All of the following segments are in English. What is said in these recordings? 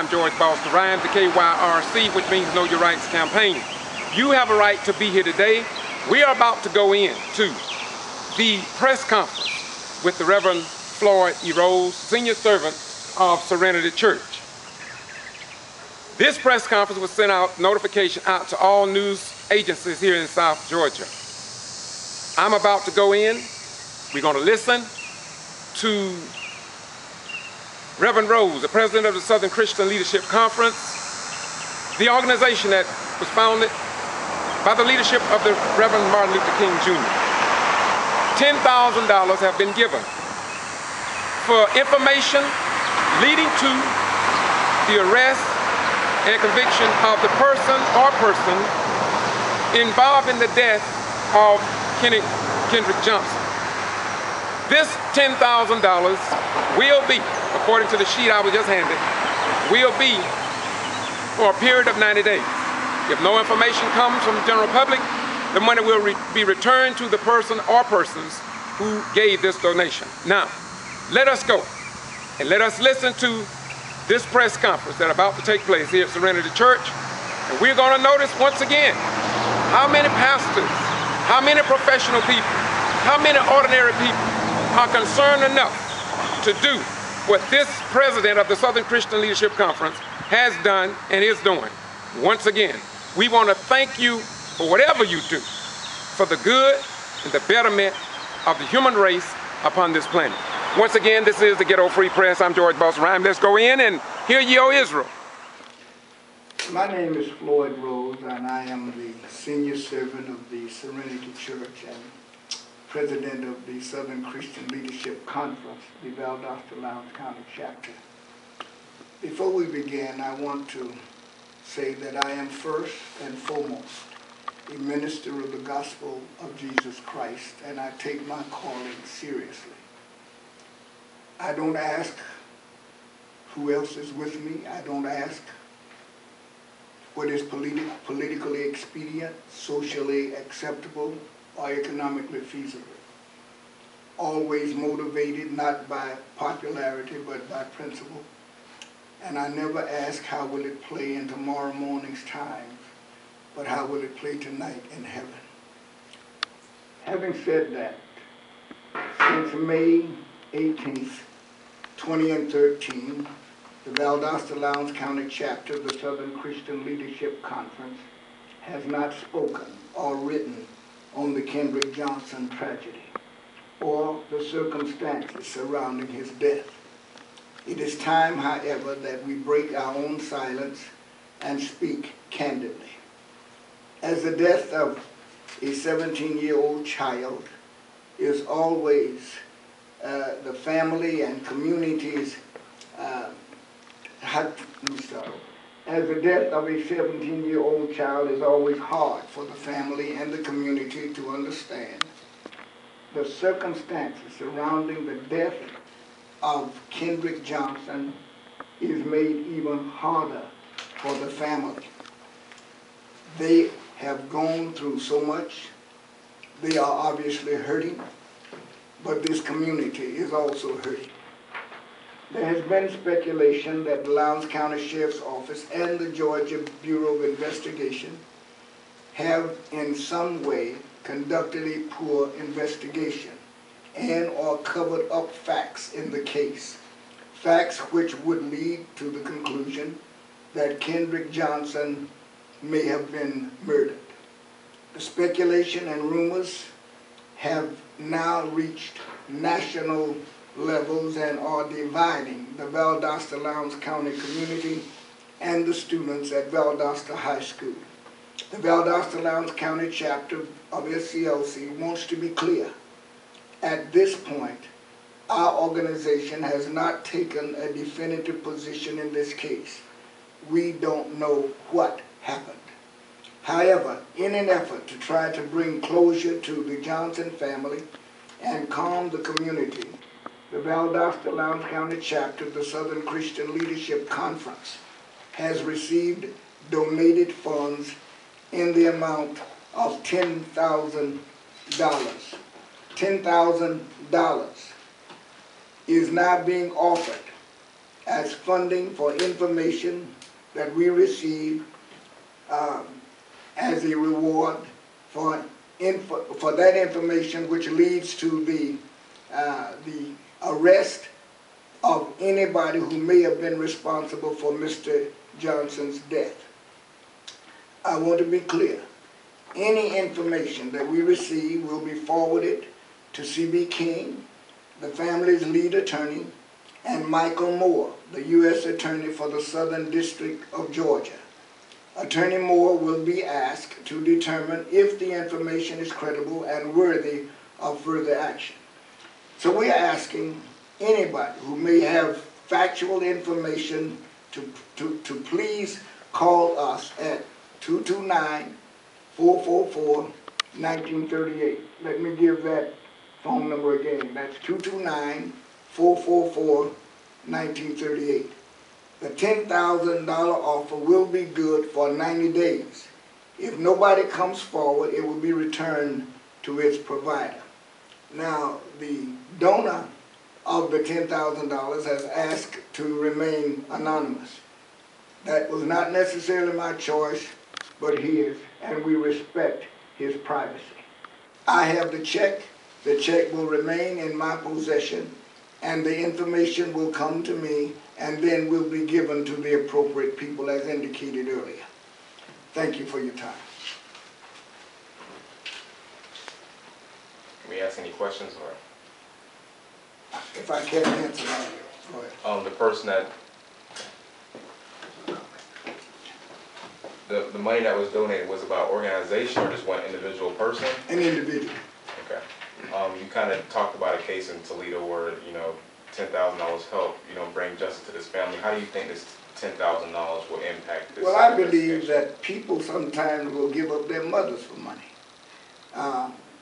I'm George Boston Rhynes, the KYRC, which means Know Your Rights campaign. You have a right to be here today. We are about to go into the press conference with the Reverend Floyd E. Rose, senior servant of Serenity Church. This press conference was sent out, notification out to all news agencies here in South Georgia. I'm about to go in. We're going to listen to Reverend Rose, the president of the Southern Christian Leadership Conference, the organization that was founded by the leadership of the Reverend Martin Luther King Jr. $10,000 have been given for information leading to the arrest and conviction of the person or persons involved in the death of Kendrick Johnson. This $10,000 will be, according to the sheet I was just handed, will be for a period of 90 days. If no information comes from the general public, the money will be returned to the person or persons who gave this donation. Now, let us go and let us listen to this press conference that's about to take place here at Serenity Church. And we're going to notice once again how many pastors, how many professional people, how many ordinary people are concerned enough to do what this president of the Southern Christian Leadership Conference has done and is doing. Once again, we want to thank you for whatever you do for the good and the betterment of the human race upon this planet. Once again, this is the Getto Free Press. I'm George Boston Rhymes. Let's go in and hear ye, O Israel. My name is Floyd Rose, and I am the senior servant of the Serenity Church and president of the Southern Christian Leadership Conference, the Valdosta-Lowndes County chapter. Before we begin, I want to say that I am first and foremost a minister of the gospel of Jesus Christ, and I take my calling seriously. I don't ask who else is with me. I don't ask what is politically expedient, socially acceptable, or economically feasible. Always motivated not by popularity but by principle. And I never ask how will it play in tomorrow morning's times, but how will it play tonight in heaven. Having said that, since May 18th, 2013, the Valdosta-Lowndes County chapter of the Southern Christian Leadership Conference has not spoken or written on the Kendrick Johnson tragedy or the circumstances surrounding his death. It is time, however, that we break our own silence and speak candidly. As the death of a 17-year-old child is always the family and community's As the death of a 17-year-old child is always hard for the family and the community to understand, the circumstances surrounding the death of Kendrick Johnson is made even harder for the family. They have gone through so much. They are obviously hurting, but this community is also hurting. There has been speculation that the Lowndes County Sheriff's Office and the Georgia Bureau of Investigation have in some way conducted a poor investigation and or covered up facts in the case. Facts which would lead to the conclusion that Kendrick Johnson may have been murdered. The speculation and rumors have now reached national levels and are dividing the Valdosta-Lowndes County community and the students at Valdosta High School. The Valdosta-Lowndes County chapter of SCLC wants to be clear. At this point, our organization has not taken a definitive position in this case. We don't know what happened. However, in an effort to try to bring closure to the Johnson family and calm the community, the Valdosta-Lowndes County chapter of the Southern Christian Leadership Conference has received donated funds in the amount of $10,000. $10,000 is now being offered as funding for information that we receive as a reward for that information, which leads to the arrest of anybody who may have been responsible for Mr. Johnson's death. I want to be clear. Any information that we receive will be forwarded to C.B. King, the family's lead attorney, and Michael Moore, the U.S. Attorney for the Southern District of Georgia. Attorney Moore will be asked to determine if the information is credible and worthy of further action. So we are asking anybody who may have factual information to please call us at 229-444-1938. Let me give that phone number again. That's 229-444-1938. The $10,000 offer will be good for 90 days. If nobody comes forward, it will be returned to its provider. Now, the donor of the $10,000 has asked to remain anonymous. That was not necessarily my choice, but his, and we respect his privacy. I have the check. The check will remain in my possession, and the information will come to me and then will be given to the appropriate people as indicated earlier. Thank you for your time. Can we ask any questions, or? If I can't answer that, go ahead. The person that, the money that was donated was about organization or just one individual person? An individual. Okay. You kind of talked about a case in Toledo where, $10,000 help, bring justice to this family. How do you think this $10,000 will impact this? Well, I believe that people sometimes will give up their mothers for money.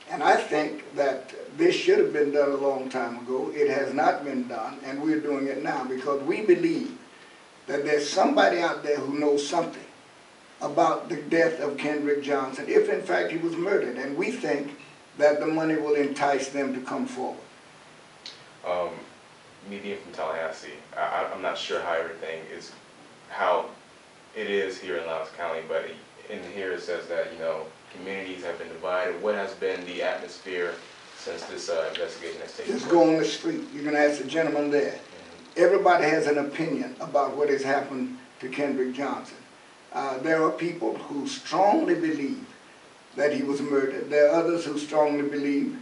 And I think that this should have been done a long time ago. It has not been done, and we're doing it now because we believe that there's somebody out there who knows something about the death of Kendrick Johnson, if in fact he was murdered, and we think that the money will entice them to come forward. Me being from Tallahassee, I'm not sure how everything is, how it is here in Lowndes County, but in here it says that, communities have been divided. What has been the atmosphere since this investigation has taken place? Just go on the street. You can ask the gentleman there. Mm-hmm. Everybody has an opinion about what has happened to Kendrick Johnson. There are people who strongly believe that he was murdered. There are others who strongly believe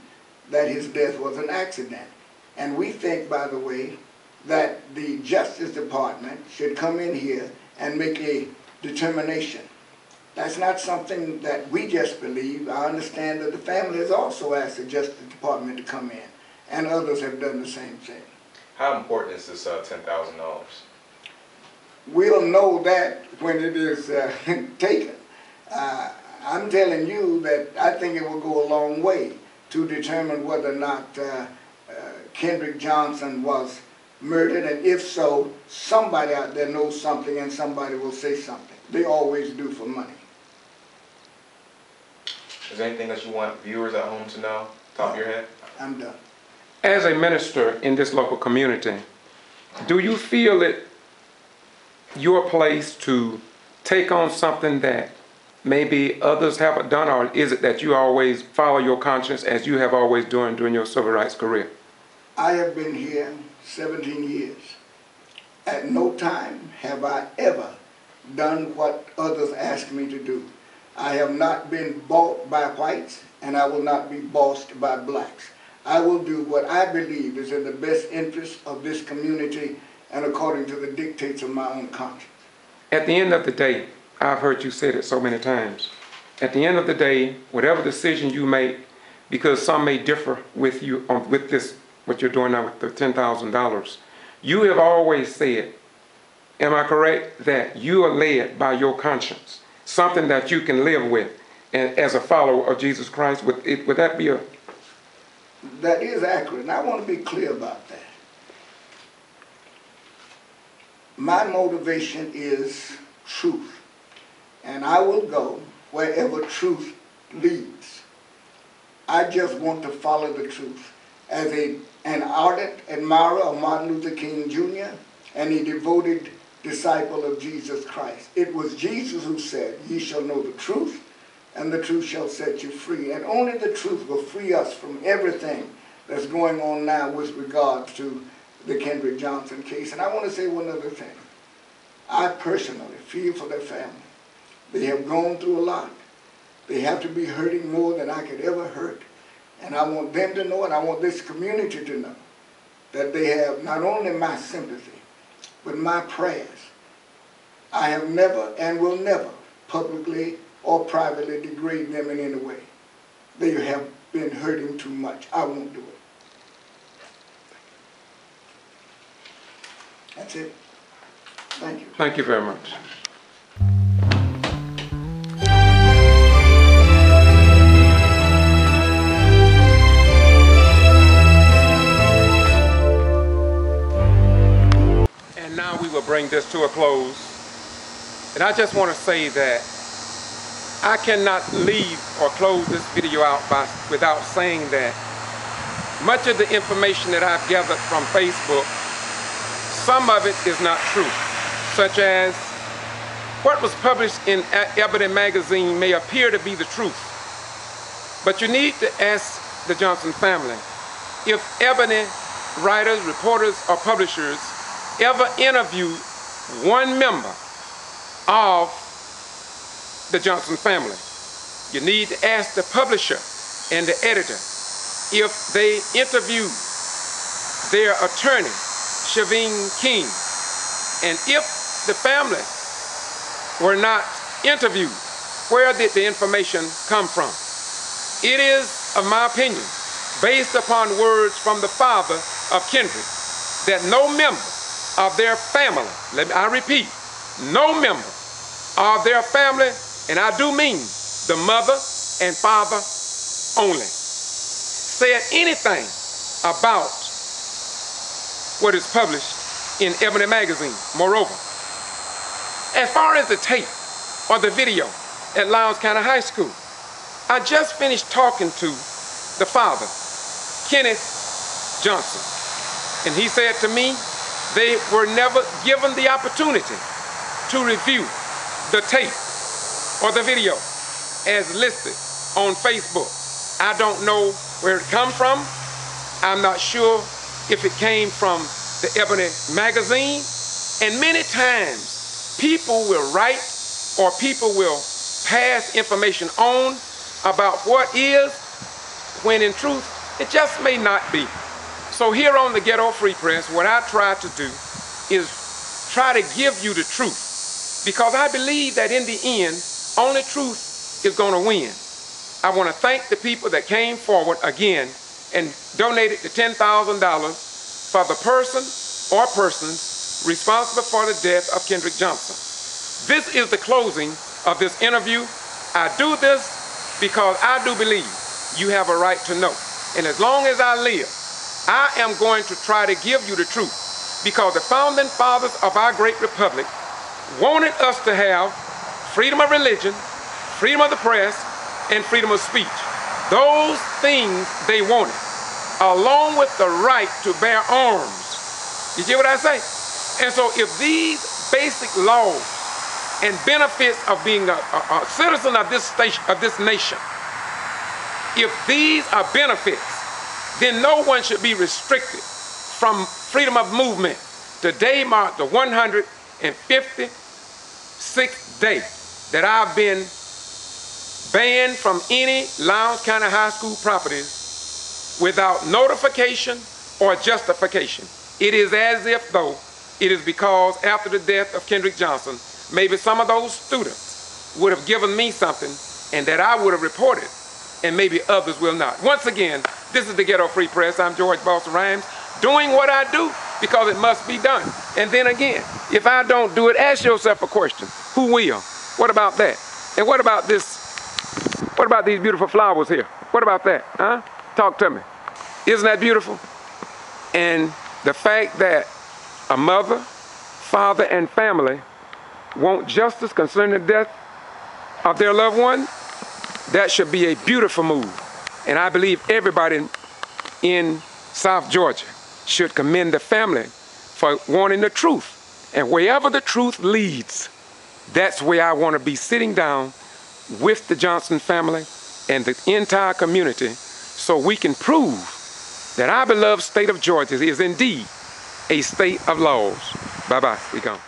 that his death was an accident. And we think, by the way, that the Justice Department should come in here and make a determination. That's not something that we just believe. I understand that the family has also asked the Justice Department to come in, and others have done the same thing. How important is this $10,000? We'll know that when it is taken. I'm telling you that I think it will go a long way to determine whether or not Kendrick Johnson was murdered, and if so, somebody out there knows something and somebody will say something. They always do for money. Is there anything that you want viewers at home to know, top of your head? I'm done. As a minister in this local community, do you feel it your place to take on something that maybe others haven't done, or is it that you always follow your conscience as you have always done during your civil rights career? I have been here 17 years. At no time have I ever done what others ask me to do. I have not been bought by whites, and I will not be bossed by blacks. I will do what I believe is in the best interest of this community and according to the dictates of my own conscience. At the end of the day, I've heard you say it so many times, at the end of the day, whatever decision you make, because some may differ with you on with this, what you're doing now with the $10,000, you have always said, am I correct, that you are led by your conscience, something that you can live with, and as a follower of Jesus Christ? Would that be a... That is accurate, and I want to be clear about that. My motivation is truth, and I will go wherever truth leads. I just want to follow the truth. As an ardent admirer of Martin Luther King Jr., and a devoted disciple of Jesus Christ. It was Jesus who said, "Ye shall know the truth, and the truth shall set you free." And only the truth will free us from everything that's going on now with regard to the Kendrick Johnson case. And I want to say one other thing. I personally feel for their family. They have gone through a lot. They have to be hurting more than I could ever hurt. And I want them to know, and I want this community to know, that they have not only my sympathy, but my prayers. I have never and will never publicly or privately degrade them in any way. They have been hurting too much. I won't do it. That's it. Thank you. Thank you very much. And now we will bring this to a close. And I just want to say that I cannot leave or close this video out without saying that much of the information that I've gathered from Facebook, some of it is not true, such as what was published in Ebony magazine may appear to be the truth. But you need to ask the Johnson family if Ebony writers, reporters, or publishers ever interviewed one member of the Johnson family. You need to ask the publisher and the editor if they interviewed their attorney, Shaveen King, and if the family were not interviewed, where did the information come from? It is, of my opinion, based upon words from the father of Kendrick, that no member of their family, I repeat, no member of their family, and I do mean the mother and father only, said anything about what is published in Ebony magazine. Moreover, as far as the tape or the video at Lowndes County High School, I just finished talking to the father, Kenneth Johnson, and he said to me they were never given the opportunity to review the tape or the video as listed on Facebook. I don't know where it come from. I'm not sure if it came from the Ebony magazine. And many times people will write or people will pass information on about what is, when in truth it just may not be. So here on the Getto Free Press, what I try to do is try to give you the truth, because I believe that in the end only truth is going to win. I want to thank the people that came forward again and donated the $10,000 for the person or persons responsible for the death of Kendrick Johnson. This is the closing of this interview. I do this because I do believe you have a right to know. And as long as I live, I am going to try to give you the truth, because the founding fathers of our great republic wanted us to have freedom of religion, freedom of the press, and freedom of speech. Those things they wanted, along with the right to bear arms. You get what I say? And so if these basic laws and benefits of being a citizen of this nation, if these are benefits, then no one should be restricted from freedom of movement. Today marked the 156th day that I've been banned from any Lowndes County High School properties without notification or justification. It is as if though it is because after the death of Kendrick Johnson, maybe some of those students would have given me something and that I would have reported, and maybe others will not. Once again, this is the Getto Free Press. I'm George Boston Rhynes, doing what I do because it must be done. And then again, if I don't do it, ask yourself a question. Who will? What about that? And what about this? What about these beautiful flowers here? What about that? Huh? Talk to me. Isn't that beautiful? And the fact that a mother, father, and family want justice concerning the death of their loved one, that should be a beautiful move. And I believe everybody in South Georgia should commend the family for wanting the truth. And wherever the truth leads, that's where I want to be sitting down with the Johnson family and the entire community so we can prove that our beloved state of Georgia is indeed a state of laws. Bye-bye. We gone.